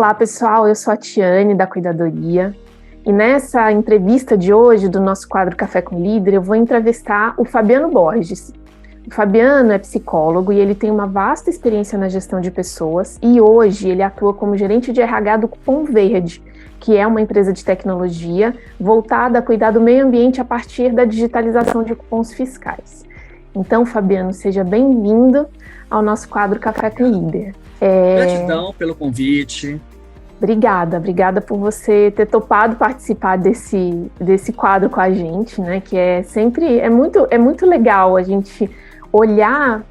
Olá, pessoal, eu sou a Tiane, da Cuidadoria, e nessa entrevista de hoje do nosso quadro Café com Líder, eu vou entrevistar o Fabiano Borges. O Fabiano é psicólogo e ele tem uma vasta experiência na gestão de pessoas, e hoje ele atua como gerente de RH do Cupom Verde, que é uma empresa de tecnologia voltada a cuidar do meio ambiente a partir da digitalização de cupons fiscais. Então, Fabiano, seja bem-vindo ao nosso quadro Café com Líder. Gratidão pelo convite. Obrigada por você ter topado participar desse quadro com a gente, né? Que é muito legal a gente olhar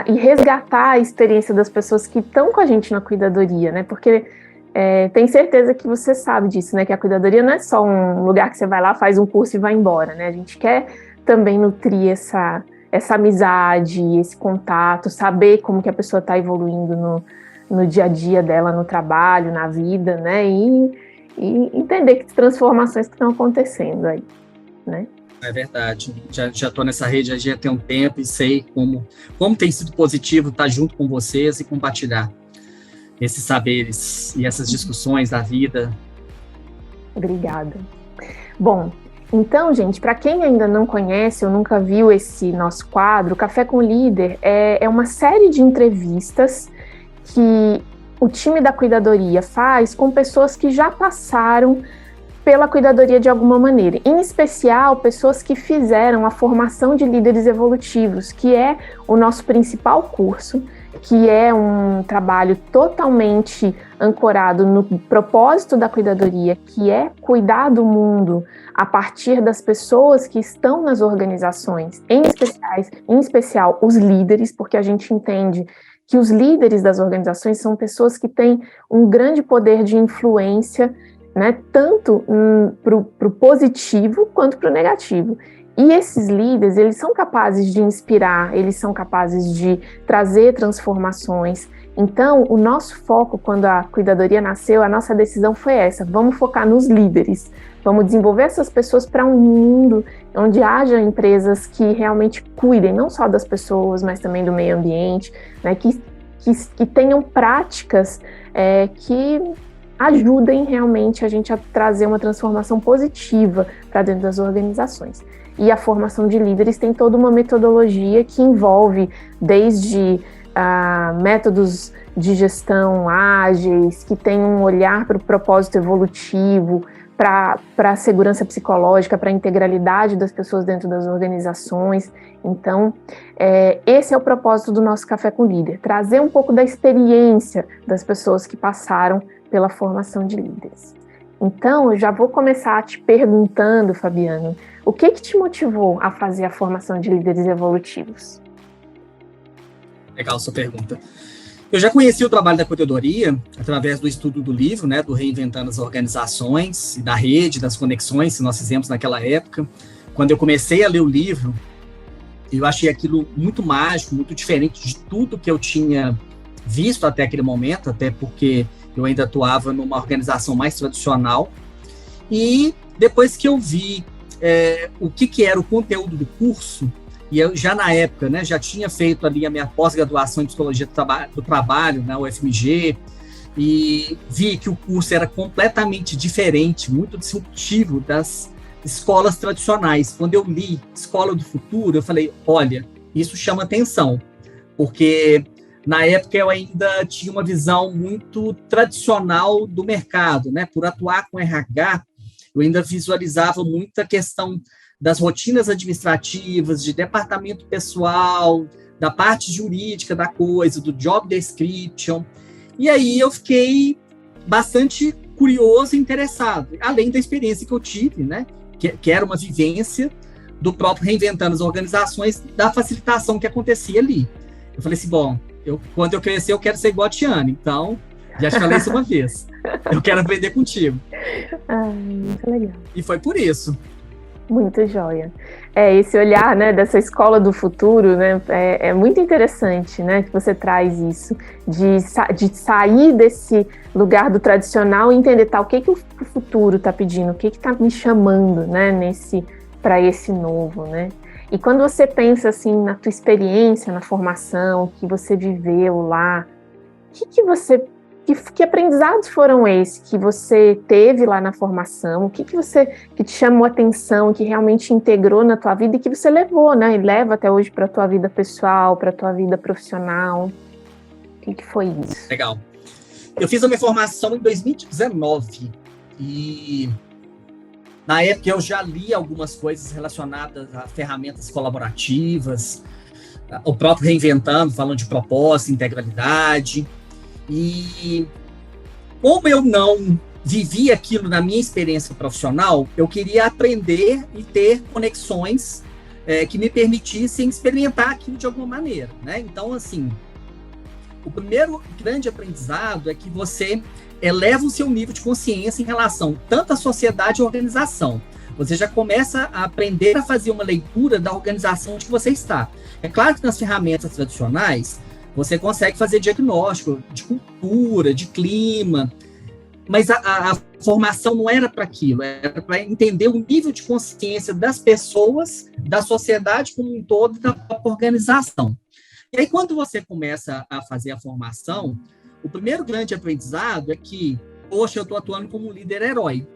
e resgatar a experiência das pessoas que estão com a gente na cuidadoria, né? Porque tenho certeza que você sabe disso, né? Que a cuidadoria não é só um lugar que você vai lá, faz um curso e vai embora, né? A gente quer também nutrir essa amizade, esse contato, saber como que a pessoa está evoluindo no dia a dia dela, no trabalho, na vida, né? E entender que transformações que estão acontecendo aí, né? É verdade. Já estou nessa rede já tem um tempo e sei como tem sido positivo estar junto com vocês e compartilhar esses saberes e essas discussões da vida. Obrigada. Bom, então, gente, para quem ainda não conhece ou nunca viu esse nosso quadro, Café com Líder é uma série de entrevistas que o time da Cuidadoria faz com pessoas que já passaram pela Cuidadoria de alguma maneira, em especial pessoas que fizeram a formação de líderes evolutivos, que é o nosso principal curso, que é um trabalho totalmente ancorado no propósito da Cuidadoria, que é cuidar do mundo a partir das pessoas que estão nas organizações, em especial os líderes, porque a gente entende que os líderes das organizações são pessoas que têm um grande poder de influência, né, tanto para o positivo quanto para o negativo. E esses líderes, eles são capazes de inspirar, eles são capazes de trazer transformações. Então, o nosso foco, quando a Cuidadoria nasceu, a nossa decisão foi essa: vamos focar nos líderes, vamos desenvolver essas pessoas para um mundo onde haja empresas que realmente cuidem não só das pessoas, mas também do meio ambiente, né, que tenham práticas que ajudem realmente a gente a trazer uma transformação positiva para dentro das organizações. E a formação de líderes tem toda uma metodologia que envolve desde métodos de gestão ágeis, que tem um olhar para o propósito evolutivo, para a segurança psicológica, para a integralidade das pessoas dentro das organizações. Então, esse é o propósito do nosso Café com Líder, trazer um pouco da experiência das pessoas que passaram pela formação de líderes. Então, eu já vou começar te perguntando, Fabiano, o que te motivou a fazer a formação de líderes evolutivos? Legal sua pergunta. Eu já conheci o trabalho da Cuidadoria através do estudo do livro, né, do Reinventando as Organizações, e da rede, das conexões que nós fizemos naquela época. Quando eu comecei a ler o livro, eu achei aquilo muito mágico, muito diferente de tudo que eu tinha visto até aquele momento, até porque eu ainda atuava numa organização mais tradicional. E depois que eu vi o que era o conteúdo do curso, e eu já na época, né, já tinha feito ali a minha pós-graduação em Psicologia do Trabalho, na UFMG, e vi que o curso era completamente diferente, muito disruptivo das escolas tradicionais. Quando eu li Escola do Futuro, eu falei, olha, isso chama atenção, porque na época eu ainda tinha uma visão muito tradicional do mercado, né? Por atuar com RH, eu ainda visualizava muita questão das rotinas administrativas, de departamento pessoal, da parte jurídica da coisa, do job description. E aí eu fiquei bastante curioso e interessado, além da experiência que eu tive, né? Que era uma vivência do próprio Reinventando as Organizações, da facilitação que acontecia ali. Eu falei assim, bom, quando eu crescer eu quero ser igual a Tiane, então, já te falei isso uma vez, eu quero aprender contigo. Muito legal. E foi por isso. Muito joia. Esse olhar, né, dessa escola do futuro, né, é muito interessante, né, que você traz isso, de sair desse lugar do tradicional e entender, o que o futuro está pedindo, o que está me chamando, né, para esse novo, né. E quando você pensa, assim, na tua experiência, na formação, que você viveu lá, o que você Que aprendizados foram esses que você teve lá na formação? O que te chamou a atenção, que realmente integrou na tua vida e que você levou, né? E leva até hoje para a tua vida pessoal, para a tua vida profissional? O que foi isso? Legal. Eu fiz a minha formação em 2019 e na época eu já li algumas coisas relacionadas a ferramentas colaborativas, o próprio Reinventando, falando de propósito, integralidade. E como eu não vivi aquilo na minha experiência profissional, eu queria aprender e ter conexões que me permitissem experimentar aquilo de alguma maneira, né? Então, assim, o primeiro grande aprendizado é que você eleva o seu nível de consciência em relação tanto à sociedade e à organização. Você já começa a aprender a fazer uma leitura da organização onde você está. É claro que nas ferramentas tradicionais, você consegue fazer diagnóstico de cultura, de clima, mas a formação não era para aquilo, era para entender o nível de consciência das pessoas, da sociedade como um todo e da própria organização. E aí, quando você começa a fazer a formação, o primeiro grande aprendizado é que, poxa, eu estou atuando como um líder herói.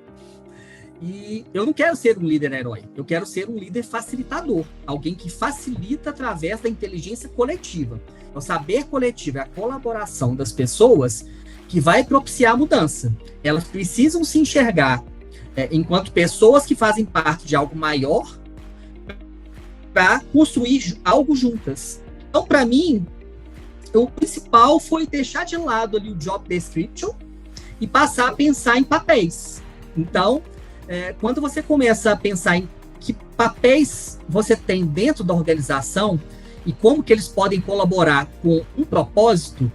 E eu não quero ser um líder herói, eu quero ser um líder facilitador, alguém que facilita através da inteligência coletiva. O saber coletivo é a colaboração das pessoas que vai propiciar a mudança. Elas precisam se enxergar enquanto pessoas que fazem parte de algo maior para construir algo juntas. Então, para mim, o principal foi deixar de lado ali o job description e passar a pensar em papéis. Então, quando você começa a pensar em que papéis você tem dentro da organização e como que eles podem colaborar com um propósito,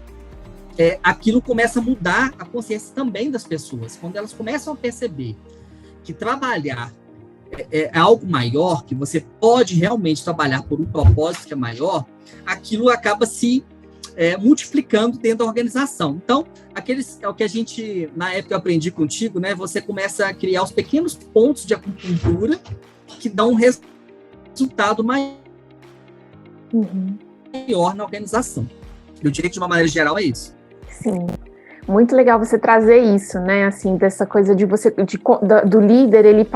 aquilo começa a mudar a consciência também das pessoas. Quando elas começam a perceber que trabalhar é algo maior, que você pode realmente trabalhar por um propósito que é maior, aquilo acaba se multiplicando dentro da organização. Então, é o que a gente, na época eu aprendi contigo, né? Você começa a criar os pequenos pontos de acupuntura que dão um resultado maior na organização. Eu diria que, de uma maneira geral, é isso. Sim. Muito legal você trazer isso, né? Assim, dessa coisa do líder, ele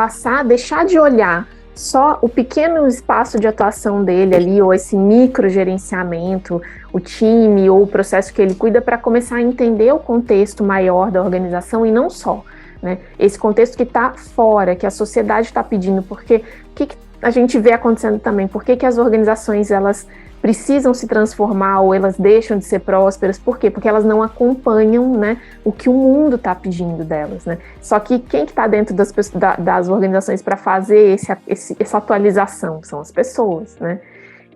deixar de olhar só o pequeno espaço de atuação dele ali, ou esse microgerenciamento, o time ou o processo que ele cuida, para começar a entender o contexto maior da organização e não só, né? Esse contexto que está fora, que a sociedade está pedindo, porque o que a gente vê acontecendo também? Por que as organizações, elas precisam se transformar ou elas deixam de ser prósperas? Por quê? Porque elas não acompanham, né, o que o mundo está pedindo delas, né? Só que quem que está dentro das organizações para fazer essa atualização? São as pessoas, né?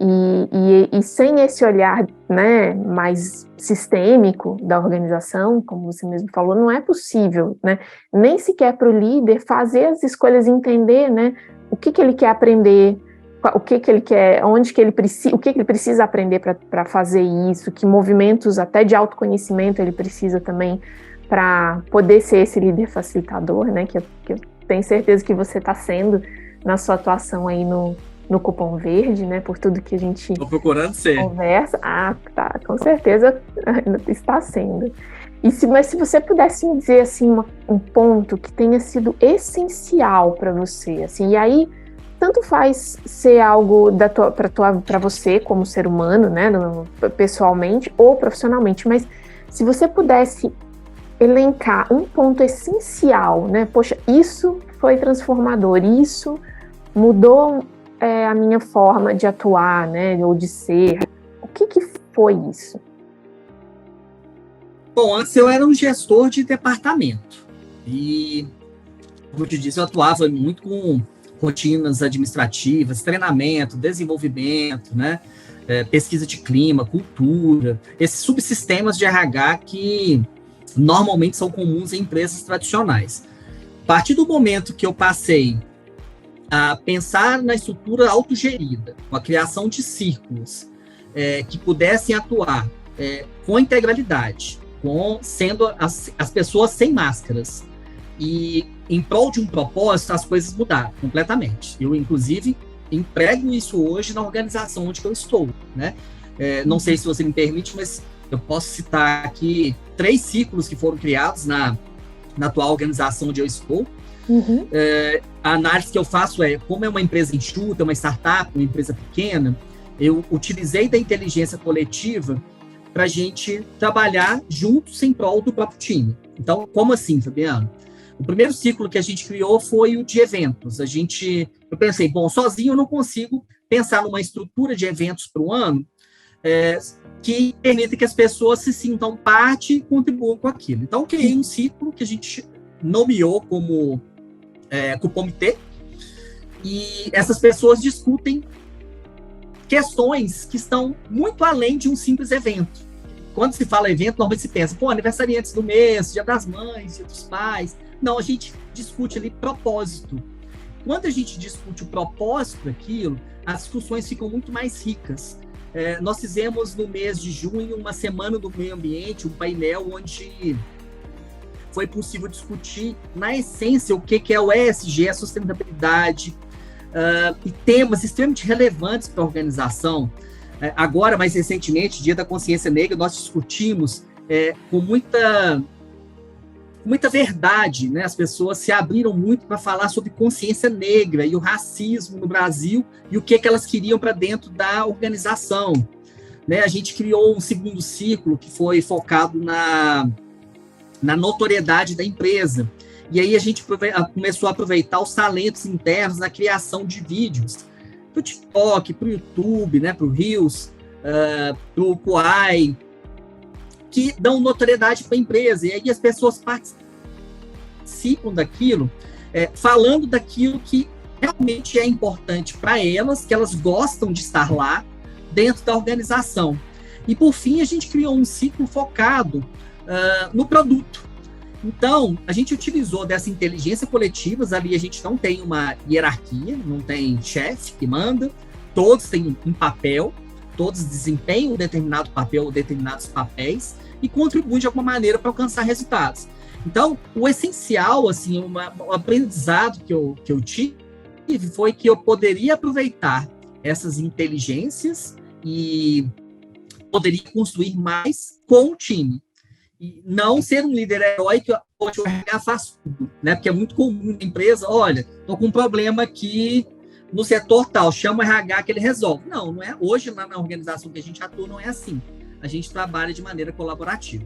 E sem esse olhar, né, mais sistêmico da organização, como você mesmo falou, não é possível, né, nem sequer para o líder fazer as escolhas e entender, né, o que ele quer aprender, o que ele quer, onde que ele precisa, o que ele precisa aprender para fazer isso, que movimentos até de autoconhecimento ele precisa também para poder ser esse líder facilitador, né, que eu tenho certeza que você está sendo na sua atuação aí no Cupom Verde, né, por tudo que a gente procurando ser. Conversa. Tá, com certeza está sendo. Mas se você pudesse me dizer, assim, um ponto que tenha sido essencial para você, assim, e aí tanto faz ser algo para você como ser humano, né, pessoalmente ou profissionalmente, mas se você pudesse elencar um ponto essencial, né, poxa, isso foi transformador, isso mudou a minha forma de atuar, né, ou de ser, o que foi isso? Bom, antes eu era um gestor de departamento e, como eu te disse, eu atuava muito com rotinas administrativas, treinamento, desenvolvimento, né, pesquisa de clima, cultura, esses subsistemas de RH que normalmente são comuns em empresas tradicionais. A partir do momento que eu passei a pensar na estrutura autogerida, com a criação de círculos que pudessem atuar com integralidade, sendo as pessoas sem máscaras, e em prol de um propósito, as coisas mudaram completamente. Eu, inclusive, emprego isso hoje na organização onde eu estou, né? Não sei se você me permite, mas Eu posso citar aqui 3 ciclos que foram criados na atual organização onde eu estou. Uhum. A análise que eu faço como é uma empresa enxuta, uma startup, uma empresa pequena, eu utilizei da inteligência coletiva para a gente trabalhar juntos em prol do próprio time. Então, como assim, Fabiano? O primeiro ciclo que a gente criou foi o de eventos. Eu pensei, bom, sozinho eu não consigo pensar numa estrutura de eventos para o ano que permita que as pessoas se sintam parte e contribuam com aquilo. Então, eu criei um ciclo que a gente nomeou como comitê, e essas pessoas discutem questões que estão muito além de um simples evento. Quando se fala evento, normalmente se pensa, aniversariantes do mês, Dia das Mães, Dia dos Pais. Não, a gente discute ali propósito. Quando a gente discute o propósito daquilo, as discussões ficam muito mais ricas. Nós fizemos no mês de junho uma semana do meio ambiente, um painel onde foi possível discutir, na essência, o que é o ESG, a sustentabilidade, e temas extremamente relevantes para a organização. Agora, mais recentemente, Dia da Consciência Negra, nós discutimos com muita verdade, né? As pessoas se abriram muito para falar sobre consciência negra e o racismo no Brasil e o que elas queriam para dentro da organização. Né? A gente criou um segundo ciclo que foi focado na notoriedade da empresa. E aí a gente começou a aproveitar os talentos internos na criação de vídeos para o TikTok, para o YouTube, né, para o Reels, para o Quai, que dão notoriedade para a empresa. E aí as pessoas participam daquilo, falando daquilo que realmente é importante para elas, que elas gostam de estar lá dentro da organização. E, por fim, a gente criou um ciclo focado no produto. Então, a gente utilizou dessa inteligência coletiva, ali a gente não tem uma hierarquia, não tem chefe que manda, todos têm um papel, todos desempenham um determinado papel ou determinados papéis e contribuem de alguma maneira para alcançar resultados. Então, o essencial, assim, o aprendizado que eu tive foi que eu poderia aproveitar essas inteligências e poderia construir mais com o time. E não ser um líder herói que hoje o RH faz tudo, né? Porque é muito comum na empresa, olha, estou com um problema aqui no setor tal, chama o RH que ele resolve. Não é. Hoje, lá na organização que a gente atua, não é assim. A gente trabalha de maneira colaborativa.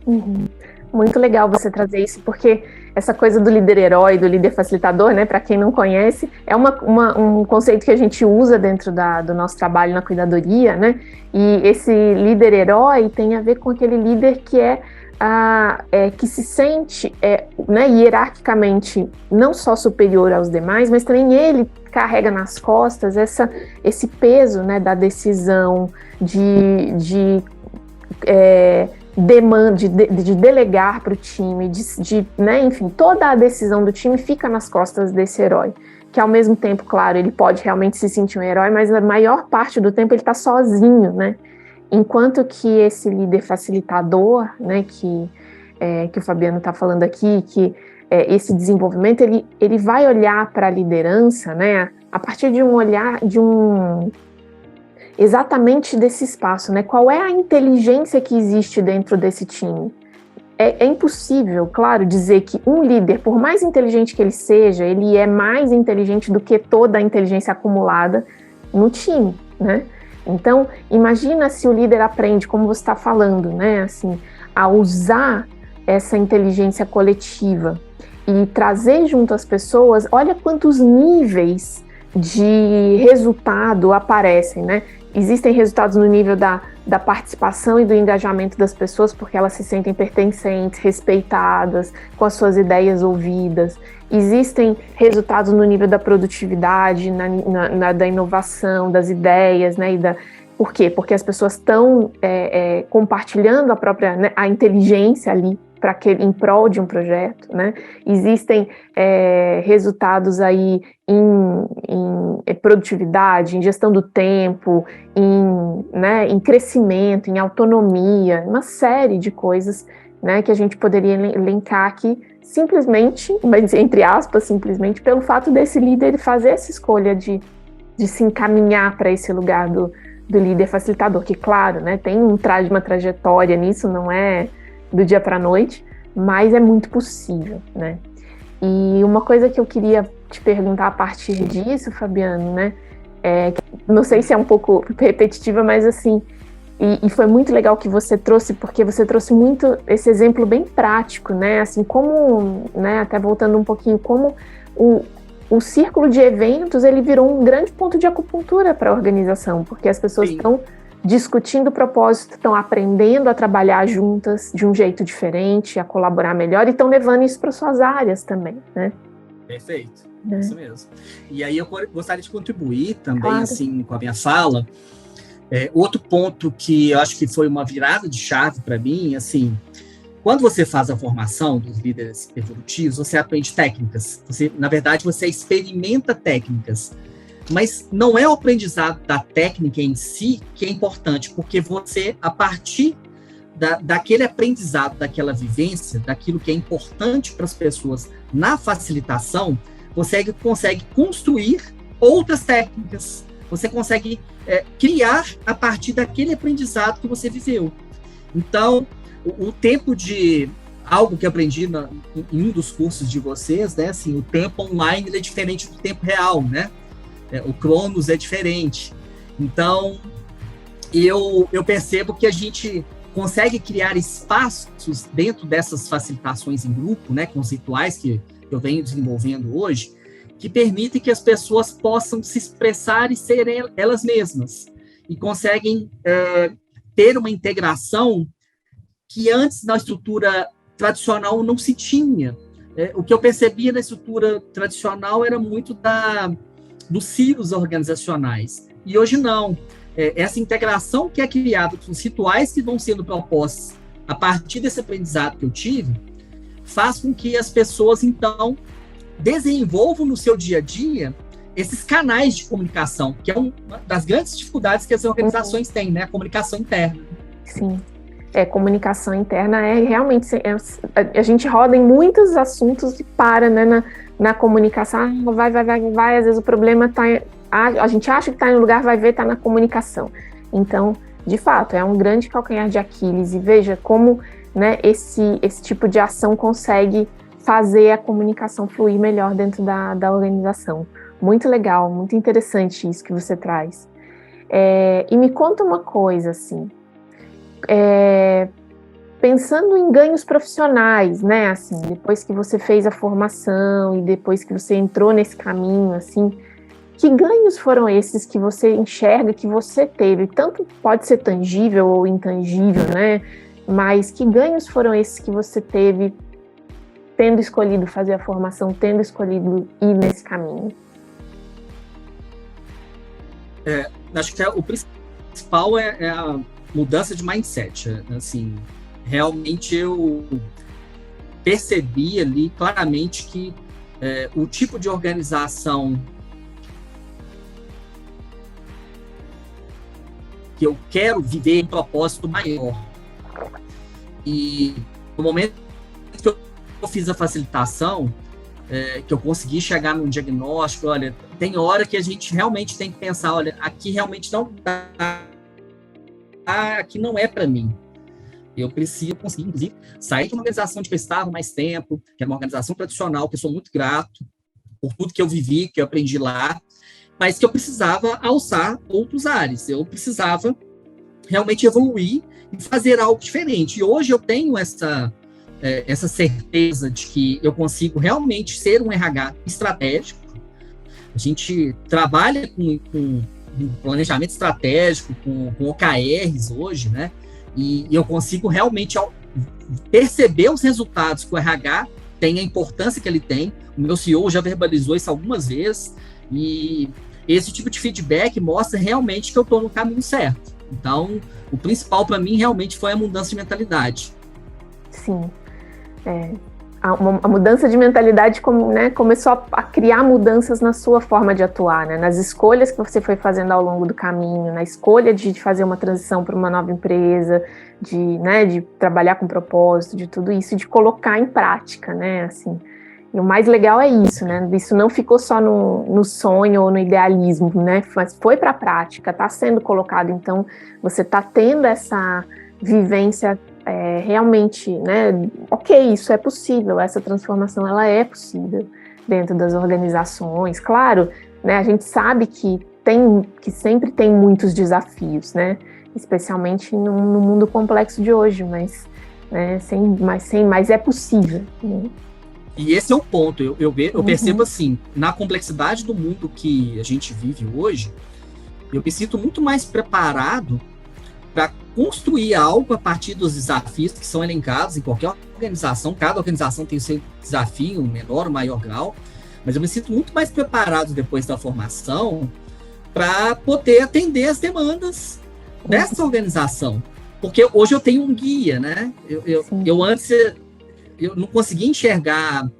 Uhum. Muito legal você trazer isso, porque essa coisa do líder herói, do líder facilitador, né, para quem não conhece, é um conceito que a gente usa dentro do nosso trabalho na cuidadoria, né, e esse líder herói tem a ver com aquele líder que que se sente né, hierarquicamente não só superior aos demais, mas também ele carrega nas costas esse peso, né, da decisão, de delegar para o time, né, enfim, toda a decisão do time fica nas costas desse herói, que ao mesmo tempo, claro, ele pode realmente se sentir um herói, mas a maior parte do tempo ele está sozinho, né, enquanto que esse líder facilitador, né, que o Fabiano está falando aqui, que esse desenvolvimento, ele vai olhar para a liderança, né, a partir de um olhar, exatamente desse espaço, né? Qual é a inteligência que existe dentro desse time? É impossível, claro, dizer que um líder, por mais inteligente que ele seja, ele é mais inteligente do que toda a inteligência acumulada no time, né? Então, imagina se o líder aprende, como você está falando, né? Assim, a usar essa inteligência coletiva e trazer junto as pessoas, olha quantos níveis de resultado aparecem, né? Existem resultados no nível da participação e do engajamento das pessoas, porque elas se sentem pertencentes, respeitadas, com as suas ideias ouvidas. Existem resultados no nível da produtividade, da inovação, das ideias, né? Por quê? Porque as pessoas estão compartilhando a inteligência ali em prol de um projeto, né? Existem resultados aí em produtividade, em gestão do tempo, em crescimento, em autonomia, uma série de coisas, né, que a gente poderia elencar aqui simplesmente, mas entre aspas, simplesmente pelo fato desse líder fazer essa escolha de se encaminhar para esse lugar do líder facilitador, que claro, né, tem uma trajetória nisso, não é do dia para a noite, mas é muito possível, né? E uma coisa que eu queria te perguntar a partir disso, Fabiano, né, não sei se é um pouco repetitiva, mas assim, e foi muito legal que você trouxe, porque você trouxe muito esse exemplo bem prático, né, assim, como, né, até voltando um pouquinho, como o círculo de eventos, ele virou um grande ponto de acupuntura para a organização, porque as pessoas estão discutindo o propósito, estão aprendendo a trabalhar juntas de um jeito diferente, a colaborar melhor, e estão levando isso para suas áreas também, né? Perfeito, isso mesmo. E aí eu gostaria de contribuir também, assim, com a minha fala. Outro ponto que eu acho que foi uma virada de chave para mim, assim, quando você faz a formação dos líderes evolutivos, você aprende técnicas. Na verdade, você experimenta técnicas. Mas não é o aprendizado da técnica em si que é importante, porque você, a partir daquele aprendizado, daquela vivência, daquilo que é importante para as pessoas na facilitação, você consegue construir outras técnicas. Você consegue criar a partir daquele aprendizado que você viveu. Então, o tempo de algo que eu aprendi em um dos cursos de vocês, né? Assim, o tempo online ele é diferente do tempo real, né? O Cronos é diferente. Então, eu percebo que a gente consegue criar espaços dentro dessas facilitações em grupo, né, conceituais que eu venho desenvolvendo hoje, que permitem que as pessoas possam se expressar e serem elas mesmas. E conseguem ter uma integração que antes na estrutura tradicional não se tinha. O que eu percebia na estrutura tradicional era muito dos silos organizacionais. E hoje não. Essa integração que é criada com os rituais que vão sendo propostos a partir desse aprendizado que eu tive, faz com que as pessoas, então, desenvolvam no seu dia a dia esses canais de comunicação, que é uma das grandes dificuldades que as organizações têm, né? A comunicação interna. Sim. Comunicação interna realmente... a gente roda em muitos assuntos e para, né, na comunicação. Vai. Às vezes o problema está... A gente acha que está em um lugar, vai ver, está na comunicação. Então, de fato, é um grande calcanhar de Aquiles. E veja como, né, esse tipo de ação consegue fazer a comunicação fluir melhor dentro da organização. Muito legal, muito interessante isso que você traz. E me conta uma coisa, assim... pensando em ganhos profissionais, né, assim, depois que você fez a formação e depois que você entrou nesse caminho, assim, que ganhos foram esses que você enxerga que você teve? Tanto pode ser tangível ou intangível, né, mas que ganhos foram esses que você teve tendo escolhido fazer a formação, tendo escolhido ir nesse caminho? Acho que o principal é a mudança de mindset, assim, realmente eu percebi ali claramente que o tipo de organização que eu quero viver em um propósito maior. E no momento que eu fiz a facilitação, que eu consegui chegar num diagnóstico, olha, tem hora que a gente realmente tem que pensar, olha, aqui realmente não dá, aqui não é para mim. Eu preciso conseguir, inclusive, sair de uma organização de que eu estava mais tempo, que é uma organização tradicional, que eu sou muito grato por tudo que eu vivi, que eu aprendi lá, mas que eu precisava alçar outros ares. Eu precisava realmente evoluir e fazer algo diferente. E hoje eu tenho essa certeza de que eu consigo realmente ser um RH estratégico. A gente trabalha com planejamento estratégico, com OKRs hoje, né? E eu consigo realmente perceber os resultados que o RH tem, a importância que ele tem. O meu CEO já verbalizou isso algumas vezes, e esse tipo de feedback mostra realmente que eu estou no caminho certo. Então, o principal para mim realmente foi a mudança de mentalidade. Sim. A mudança de mentalidade, né, começou a criar mudanças na sua forma de atuar, né, nas escolhas que você foi fazendo ao longo do caminho, na escolha de fazer uma transição para uma nova empresa, de trabalhar com propósito, de tudo isso, de colocar em prática, né, assim. E o mais legal é isso, né? Isso não ficou só no sonho ou no idealismo, né? Mas foi para a prática, está sendo colocado. Então, você está tendo essa vivência realmente, né? Ok, isso é possível, essa transformação ela é possível dentro das organizações. Claro, né? A gente sabe que sempre tem muitos desafios, né? Especialmente no mundo complexo de hoje, mas é possível, né? E esse é o ponto, eu percebo assim, na complexidade do mundo que a gente vive hoje, eu me sinto muito mais preparado para construir algo a partir dos desafios que são elencados em qualquer organização. Cada organização tem seu desafio, um menor ou maior grau, mas eu me sinto muito mais preparado depois da formação para poder atender as demandas dessa organização. Porque hoje eu tenho um guia, né? Eu antes eu não conseguia enxergar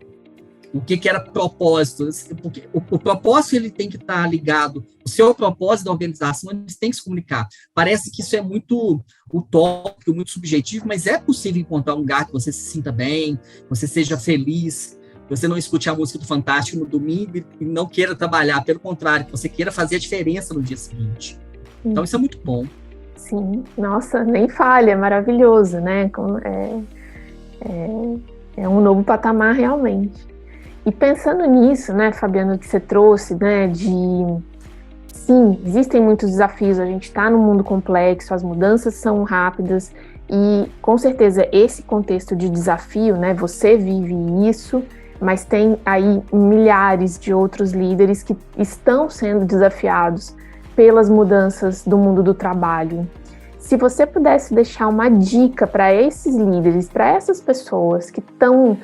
o que era propósito, porque o propósito ele tem que estar ligado, o seu propósito da organização, eles têm que se comunicar. Parece que isso é muito utópico, muito subjetivo, mas é possível encontrar um lugar que você se sinta bem, que você seja feliz, que você não escute a música do Fantástico no domingo e não queira trabalhar, pelo contrário, que você queira fazer a diferença no dia seguinte. Então isso é muito bom. Sim, nossa, nem falha, é maravilhoso, né? É um novo patamar realmente. E pensando nisso, né, Fabiano, que você trouxe, né, sim, existem muitos desafios, a gente está num mundo complexo, as mudanças são rápidas e, com certeza, esse contexto de desafio, né, você vive isso, mas tem aí milhares de outros líderes que estão sendo desafiados pelas mudanças do mundo do trabalho. Se você pudesse deixar uma dica para esses líderes, para essas pessoas que estão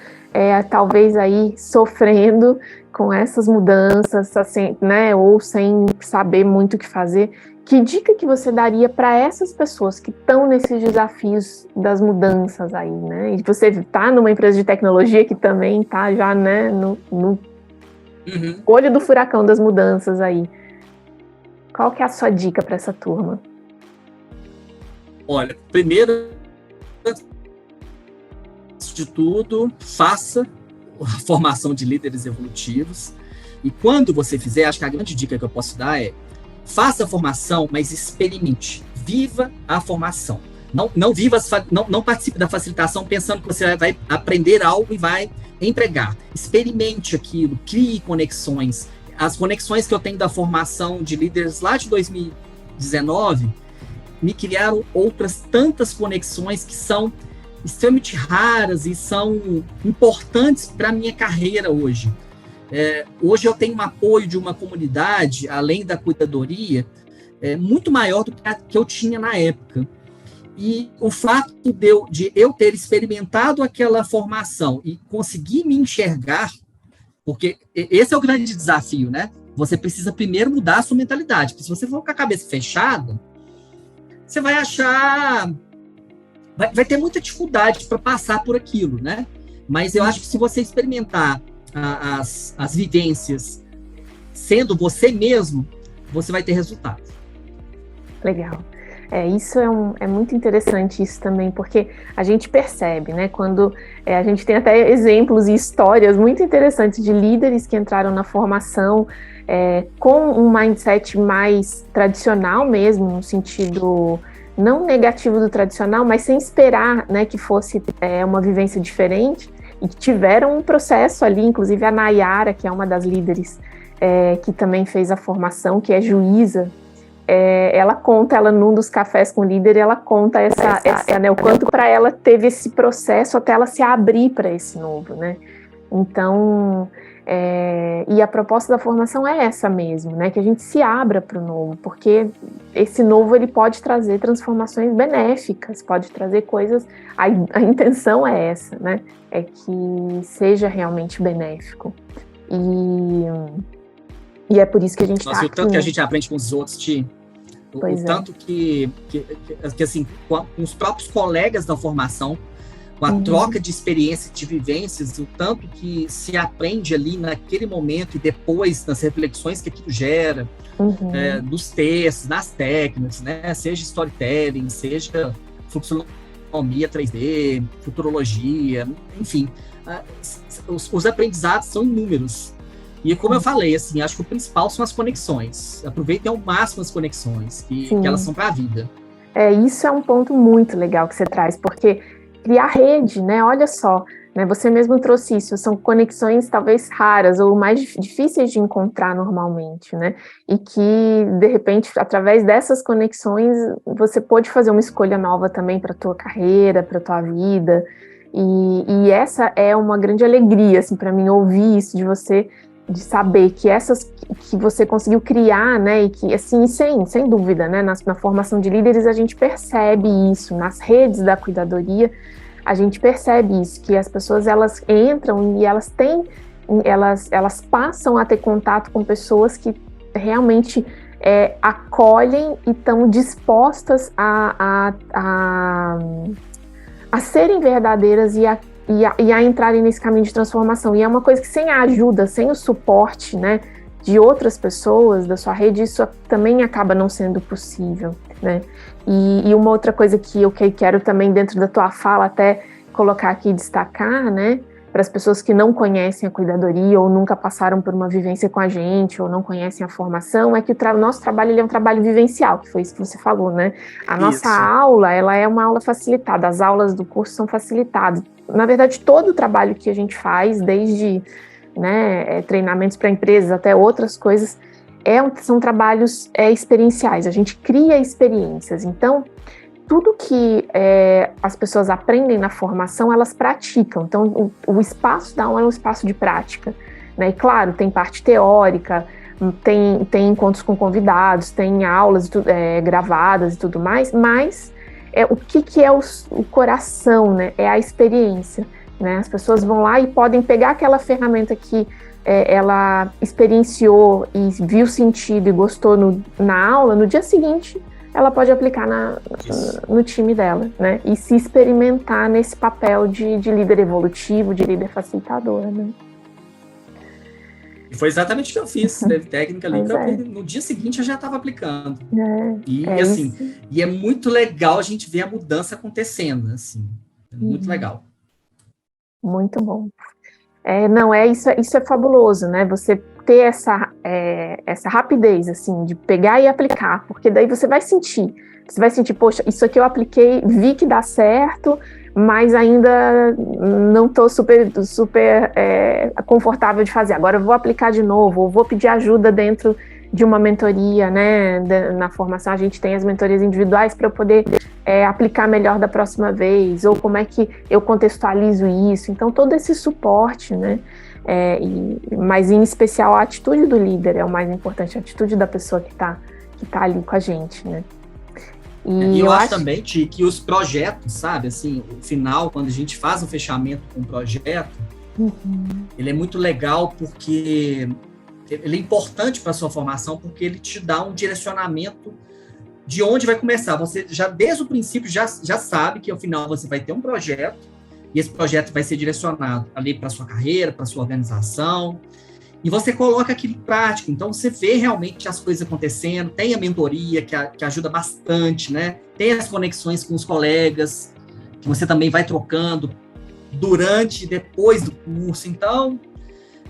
talvez aí sofrendo com essas mudanças, assim, né, ou sem saber muito o que fazer, que dica que você daria para essas pessoas que estão nesses desafios das mudanças aí, né? E você está numa empresa de tecnologia que também está já, né, no olho do furacão das mudanças aí. Qual que é a sua dica para essa turma? Olha, primeiro de tudo, faça a formação de líderes evolutivos. E quando você fizer, acho que a grande dica que eu posso dar é: faça a formação, mas experimente. Viva a formação. Não participe da facilitação pensando que você vai aprender algo e vai empregar. Experimente aquilo, crie conexões. As conexões que eu tenho da formação de líderes lá de 2019 me criaram outras tantas conexões que são extremamente raras e são importantes para a minha carreira hoje. Hoje eu tenho um apoio de uma comunidade, além da cuidadoria, muito maior do que eu tinha na época. E o fato de eu ter experimentado aquela formação e conseguir me enxergar, porque esse é o grande desafio, né? Você precisa primeiro mudar a sua mentalidade, porque se você for com a cabeça fechada, você vai achar... Vai ter muita dificuldade para passar por aquilo, né? Mas eu acho que se você experimentar as vivências sendo você mesmo, você vai ter resultado. Legal. Isso é muito interessante isso também, porque a gente percebe, né? Quando a gente tem até exemplos e histórias muito interessantes de líderes que entraram na formação com um mindset mais tradicional mesmo, no sentido... não negativo do tradicional, mas sem esperar, né, que fosse uma vivência diferente, e que tiveram um processo ali, inclusive a Nayara, que é uma das líderes que também fez a formação, que é juíza, ela num dos cafés com o líder, ela conta né, o quanto para ela teve esse processo até ela se abrir para esse novo, né? Então, e a proposta da formação é essa mesmo, né? Que a gente se abra para o novo, porque esse novo ele pode trazer transformações benéficas, pode trazer coisas. A intenção é essa, né? É que seja realmente benéfico. E é por isso que a gente está aqui. O tanto que a gente aprende com os outros, tanto que assim, com os próprios colegas da formação, com a troca de experiências, de vivências, o tanto que se aprende ali naquele momento e depois nas reflexões que aquilo gera, dos textos, nas técnicas, né? Seja storytelling, seja fluxo geometria 3D, futurologia, enfim, os aprendizados são inúmeros. E como eu falei, assim, acho que o principal são as conexões. Aproveitem ao máximo as conexões, que elas são para a vida. Isso é um ponto muito legal que você traz, porque criar rede, né? Olha só, né? Você mesmo trouxe isso, são conexões talvez raras ou mais difíceis de encontrar normalmente, né? E que, de repente, através dessas conexões, você pode fazer uma escolha nova também para a tua carreira, para a tua vida. E essa é uma grande alegria, assim, para mim, ouvir isso de você, de saber que que você conseguiu criar, né, e que, assim, sem dúvida, né, na formação de líderes a gente percebe isso, nas redes da cuidadoria a gente percebe isso, que as pessoas, elas entram e elas passam a ter contato com pessoas que realmente acolhem e estão dispostas a serem verdadeiras e a entrarem nesse caminho de transformação. E é uma coisa que sem a ajuda, sem o suporte, né, de outras pessoas da sua rede, isso também acaba não sendo possível, né? E uma outra coisa que eu quero também, dentro da tua fala, até colocar aqui e destacar, né, para as pessoas que não conhecem a cuidadoria ou nunca passaram por uma vivência com a gente ou não conhecem a formação, é que o nosso trabalho, ele é um trabalho vivencial, que foi isso que você falou, né? A nossa aula, ela é uma aula facilitada, as aulas do curso são facilitadas. Na verdade, todo o trabalho que a gente faz, desde, né, treinamentos para empresas até outras coisas, são trabalhos experienciais, a gente cria experiências. Então, tudo que as pessoas aprendem na formação, elas praticam. Então, o espaço da aula é um espaço de prática, né? E, claro, tem parte teórica, tem encontros com convidados, tem aulas gravadas e tudo mais, mas o que é o coração, né? É a experiência, né? As pessoas vão lá e podem pegar aquela ferramenta que ela experienciou e viu sentido e gostou na aula, no dia seguinte ela pode aplicar no time dela, né? E se experimentar nesse papel de líder evolutivo, de líder facilitador, né? E foi exatamente o que eu fiz. Teve técnica ali que no dia seguinte eu já estava aplicando. E é muito legal a gente ver a mudança acontecendo, assim. É muito legal. Muito bom. Isso é fabuloso, né? Você ter essa rapidez, assim, de pegar e aplicar, porque daí você vai sentir, poxa, isso aqui eu apliquei, vi que dá certo, mas ainda não estou super confortável de fazer, agora eu vou aplicar de novo, ou vou pedir ajuda dentro de uma mentoria, né? Na formação a gente tem as mentorias individuais para eu poder aplicar melhor da próxima vez, ou como é que eu contextualizo isso. Então, todo esse suporte, né? Mas em especial a atitude do líder é o mais importante, a atitude da pessoa que tá ali com a gente, né? E eu acho também, Ti, que os projetos, sabe, assim, o final, quando a gente faz o fechamento com um projeto, ele é muito legal porque ele é importante para a sua formação, porque ele te dá um direcionamento de onde vai começar. Você já, desde o princípio, já sabe que ao final você vai ter um projeto, e esse projeto vai ser direcionado ali para a sua carreira, para a sua organização, e você coloca aquilo em prática. Então, você vê realmente as coisas acontecendo, tem a mentoria, que ajuda bastante, né? Tem as conexões com os colegas, que você também vai trocando durante e depois do curso. Então,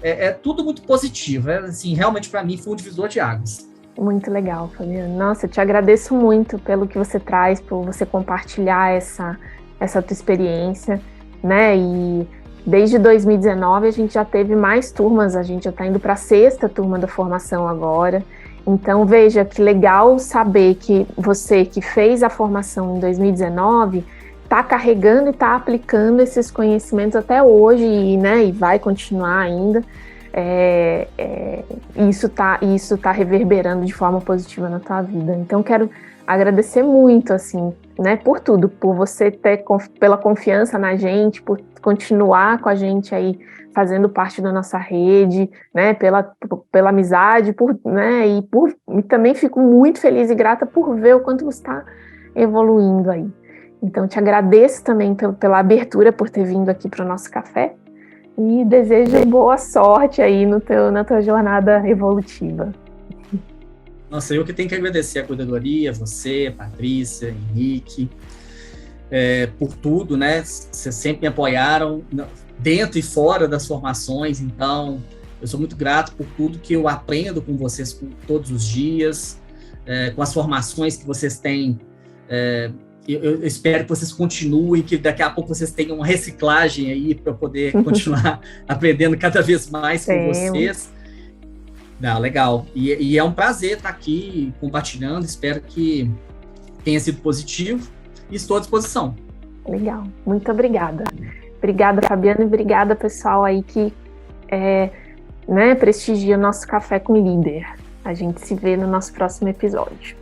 é tudo muito positivo. Assim, realmente, para mim, foi um divisor de águas. Muito legal, Fabiano. Nossa, eu te agradeço muito pelo que você traz, por você compartilhar essa tua experiência, né? E desde 2019 a gente já teve mais turmas, a gente já está indo para a 6ª turma da formação agora. Então, veja que legal saber que você que fez a formação em 2019 está carregando e está aplicando esses conhecimentos até hoje, né? E vai continuar ainda. Isso tá reverberando de forma positiva na tua vida. Então, quero agradecer muito, assim, né, por tudo, por você pela confiança na gente, por continuar com a gente aí, fazendo parte da nossa rede, né, pela amizade, né, e também fico muito feliz e grata por ver o quanto você está evoluindo aí. Então, te agradeço também pela abertura, por ter vindo aqui para o nosso café, e desejo boa sorte aí na tua jornada evolutiva. Nossa, eu que tenho que agradecer a cuidadoria, você, a Patrícia, Henrique. por tudo, né? Vocês sempre me apoiaram dentro e fora das formações, então eu sou muito grato por tudo que eu aprendo com vocês todos os dias, com as formações que vocês têm. Eu espero que vocês continuem, que daqui a pouco vocês tenham uma reciclagem aí para poder continuar aprendendo cada vez mais com vocês. Não, legal. E é um prazer estar aqui compartilhando, espero que tenha sido positivo e estou à disposição. Legal, muito obrigada. Obrigada, Fabiana, e obrigada, pessoal aí que prestigia o nosso Café com Líder. A gente se vê no nosso próximo episódio.